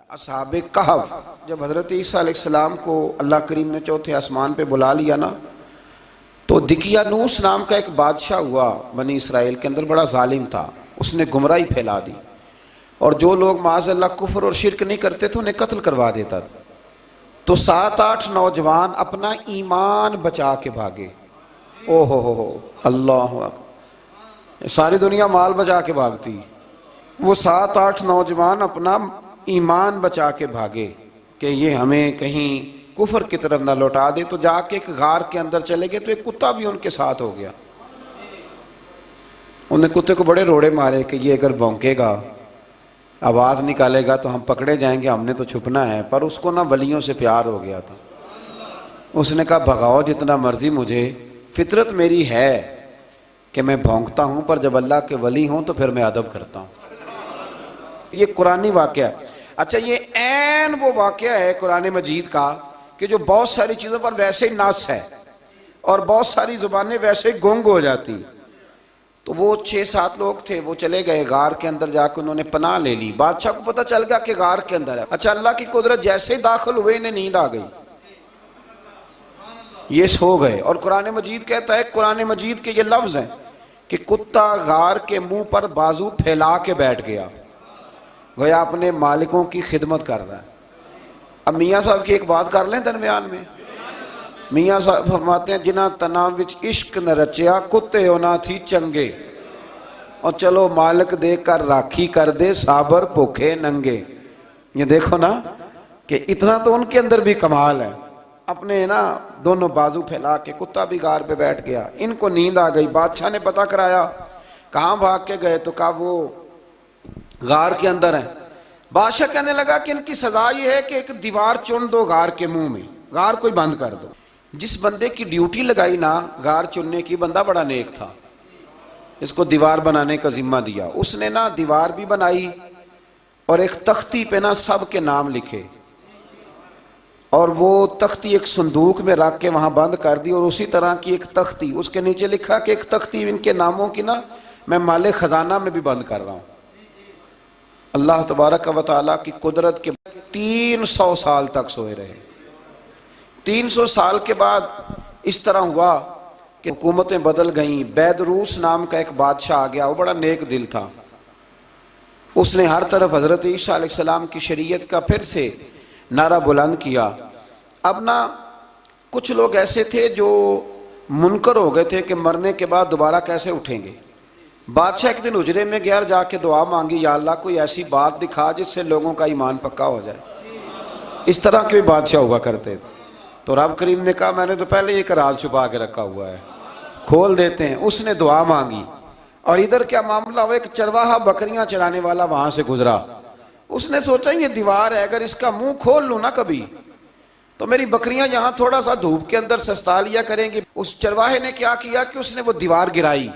असहाबे कहफ जब हज़रत ईसा अलैहिस्सलाम को अल्लाह करीम ने चौथे आसमान पे बुला लिया ना, तो दिकियानूस नाम का एक बादशाह हुआ बनी इसराइल के अंदर, बड़ा जालिम था। उसने गुमराही फैला दी और जो लोग माज़अल्लाह कुफ्र और शिरक नहीं करते थे उन्हें कत्ल करवा देता था। तो 7-8 नौजवान अपना ईमान बचा के भागे। ओहो हो अल्लाह अकबर, सारी दुनिया माल बचा के भागती, वो 7-8 नौजवान अपना ईमान बचा के भागे कि ये हमें कहीं कुफर की तरफ ना लौटा दे। तो जाके एक गार के अंदर चले गए, तो एक कुत्ता भी उनके साथ हो गया। उन्हें कुत्ते को बड़े रोड़े मारे कि ये अगर भौंकेगा, आवाज़ निकालेगा तो हम पकड़े जाएंगे, हमने तो छुपना है। पर उसको ना वलियों से प्यार हो गया था। उसने कहा भगाओ जितना मर्जी मुझे, फितरत मेरी है कि मैं भौंकता हूँ, पर जब अल्लाह के वली हों तो फिर मैं अदब करता हूँ। ये कुरानी वाक़या। अच्छा, ये ऐन वो वाक़या है कुरान मजीद का कि जो बहुत सारी चीज़ों पर वैसे ही नास है और बहुत सारी ज़ुबानें वैसे ही गुंग हो जाती। तो वो 6-7 लोग थे, वो चले गए गार के अंदर, जाकर उन्होंने पनाह ले ली। बादशाह को पता चल गया कि गार के अंदर है। अच्छा, अल्लाह की कुदरत, जैसे ही दाखिल हुए इन्हें नींद आ गई, ये सो गए। और कुरान मजीद कहता है, कुरान मजीद के ये लफ्ज़ हैं कि कुत्ता गार के मुंह पर बाजू फैला के बैठ गया, गोया अपने मालिकों की खिदमत कर रहा है। अब मियाँ साहब की एक बात कर लें दरमियान में। मियाँ साहब फरमाते हैं, जिन्हां तना विच इश्क न रचिया, कुत्ते होना थी चंगे, और चलो मालिक देकर राखी कर दे, साबर भूखे नंगे। ये देखो ना कि इतना तो उनके अंदर भी कमाल है। अपने ना दोनों बाजू फैला के, कुत्ता भी गार पे बैठ गया। इनको नींद आ गई। बादशाह ने पता कराया, कहाँ भाग के गए? तो कहा वो गार के अंदर है। बादशाह कहने लगा कि इनकी सजा ये है कि एक दीवार चुन दो गार के मुंह में, गार कोई बंद कर दो। जिस बंदे की ड्यूटी लगाई ना गार चुनने की, बंदा बड़ा नेक था, इसको दीवार बनाने का जिम्मा दिया। उसने ना दीवार भी बनाई और एक तख्ती पे ना सब के नाम लिखे, और वो तख्ती एक संदूक में रख के वहां बंद कर दी। और उसी तरह की एक तख्ती, उसके नीचे लिखा कि एक तख्ती इनके नामों की ना मैं माले खजाना में भी बंद कर रहा हूं। अल्लाह तबारक व तआला की कुदरत के 300 साल तक सोए रहे। 300 साल के बाद इस तरह हुआ कि हुकूमतें बदल गईं। बैदरूस नाम का एक बादशाह आ गया, वो बड़ा नेक दिल था। उसने हर तरफ हज़रत ईसा अलैहिस्सलाम की शरीयत का फिर से नारा बुलंद किया। अब ना कुछ लोग ऐसे थे जो मुनकर हो गए थे कि मरने के बाद दोबारा कैसे उठेंगे। बादशाह एक दिन हुजरे में गया, जाके दुआ मांगी, या अल्लाह कोई ऐसी बात दिखा जिससे लोगों का ईमान पक्का हो जाए। इस तरह के भी बादशाह हुआ करते थे। तो रब करीम ने कहा, मैंने तो पहले एक राज छुपा के रखा हुआ है, खोल देते हैं। उसने दुआ मांगी और इधर क्या मामला हुआ, एक चरवाहा बकरियां चराने वाला वहां से गुजरा। उसने सोचा ये दीवार है, अगर इसका मुंह खोल लूं ना कभी, तो मेरी बकरियां यहाँ थोड़ा सा धूप के अंदर सस्ता लिया करेंगी। उस चरवाहे ने क्या किया कि उसने वो दीवार गिराई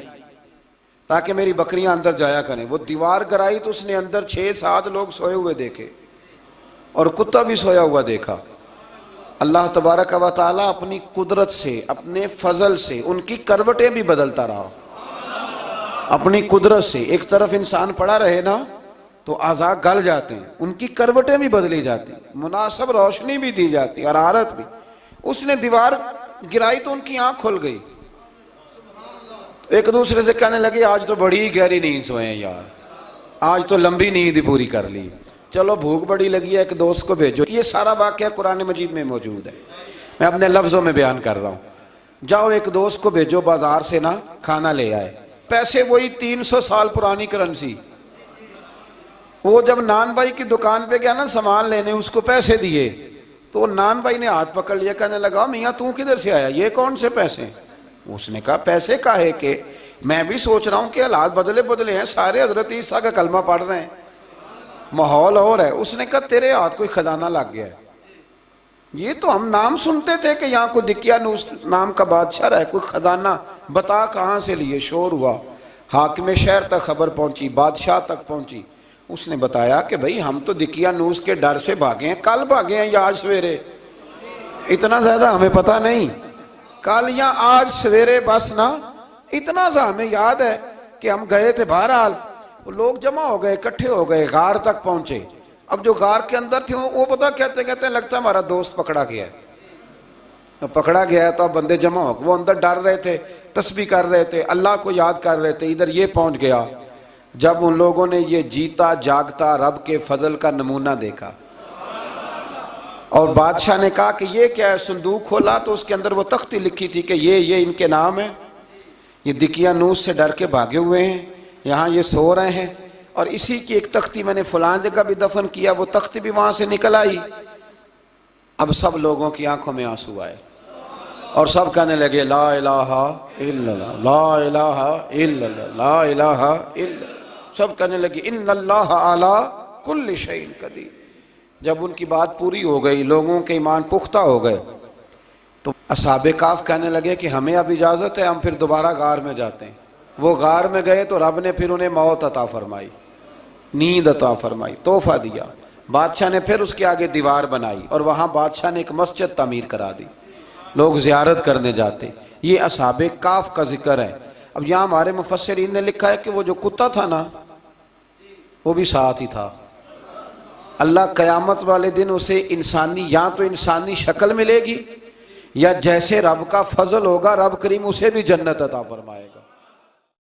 ताकि मेरी बकरियां अंदर जाया करें। वो दीवार गिराई तो उसने अंदर 6-7 लोग सोए हुए देखे और कुत्ता भी सोया हुआ देखा। अल्लाह तबारक व तआला अपनी कुदरत से, अपने फजल से उनकी करवटें भी बदलता रहा। अपनी कुदरत से एक तरफ इंसान पड़ा रहे ना तो आज़ा गल जाते हैं, उनकी करवटें भी बदली जाती, मुनासिब रोशनी भी दी जाती, हरारत भी। उसने दीवार गिराई तो उनकी आंख खुल गई। एक दूसरे से कहने लगे, आज तो बड़ी गहरी नींद सोए हैं यार, आज तो लंबी नींद पूरी कर ली, चलो भूख बड़ी लगी है, एक दोस्त को भेजो। ये सारा वाक़या कुरान मजीद में मौजूद है, मैं अपने लफ्ज़ों में बयान कर रहा हूँ। जाओ एक दोस्त को भेजो बाजार से ना खाना ले आए, पैसे वही 300 साल पुरानी करेंसी। वो जब नान भाई की दुकान पे गया ना सामान लेने, उसको पैसे दिए तो नान भाई ने हाथ पकड़ लिया, कहने लगा, मियाँ तू किधर से आया, ये कौन से पैसे? उसने कहा, पैसे काहे के, मैं भी सोच रहा हूँ कि हालात बदले बदले हैं, सारे हजरत ईसा का कलमा पढ़ रहे हैं, माहौल और है। उसने कहा, तेरे हाथ कोई खजाना लग गया है। ये तो हम नाम सुनते थे कि यहाँ कोई दिकियानूस नाम का बादशाह है, कोई खजाना, बता कहाँ से लिए। शोर हुआ, हाकिम शहर तक खबर पहुंची, बादशाह तक पहुंची। उसने बताया कि भाई हम तो दिकियानूस के डर से भागे हैं, कल भागे हैं या आज सवेरे, इतना ज्यादा हमें पता नहीं, कल या आज सवेरे बस ना। इतना सा हमें याद है कि हम गए थे, बहरहाल लोग जमा हो गए, इकट्ठे हो गए, गार तक पहुंचे। अब जो गार के अंदर थे वो पता कहते कहते हैं लगता है हमारा दोस्त पकड़ा गया है। पकड़ा गया है तो अब बंदे जमा हो, वो अंदर डर रहे थे, तस्बीह कर रहे थे, अल्लाह को याद कर रहे थे। इधर ये पहुंच गया जब उन लोगों ने ये जीता जागता रब के फजल का नमूना देखा और बादशाह ने कहा कि ये क्या है। संदूक खोला तो उसके अंदर वो तख्ती लिखी थी कि ये इनके नाम है, ये दिकियानूस से डर के भागे हुए हैं, यहाँ ये सो रहे हैं और इसी की एक तख्ती मैंने फलां जगह भी दफन किया, वो तख्ती भी वहां से निकल आई। अब सब लोगों की आंखों में आंसू आए और सब कहने लगे ला इलाहा इल्लल्लाह, ला इलाहा इल्लल्लाह, ला इलाहा इल्लल्लाह। सब कहने लगे इन्नल्लाह अला कुल्लि शैइन कदीर। जब उनकी बात पूरी हो गई, लोगों के ईमान पुख्ता हो गए, तो असहाबे काफ कहने लगे कि हमें अब इजाज़त है, हम फिर दोबारा गार में जाते हैं। वो गार में गए तो रब ने फिर उन्हें मौत अता फरमाई, नींद अता फरमाई, तोहफा दिया। बादशाह ने फिर उसके आगे दीवार बनाई और वहाँ बादशाह ने एक मस्जिद तामीर करा दी, लोग ज़ियारत करने जाते। ये असहाबे काफ का जिक्र है। अब यहाँ हमारे मुफस्सिरीन ने लिखा है कि वो जो कुत्ता था ना, वो भी साथ ही था। अल्लाह क़यामत वाले दिन उसे इंसानी, या तो इंसानी शक्ल मिलेगी या जैसे रब का फजल होगा रब करीम उसे भी जन्नत अता फरमाएगा।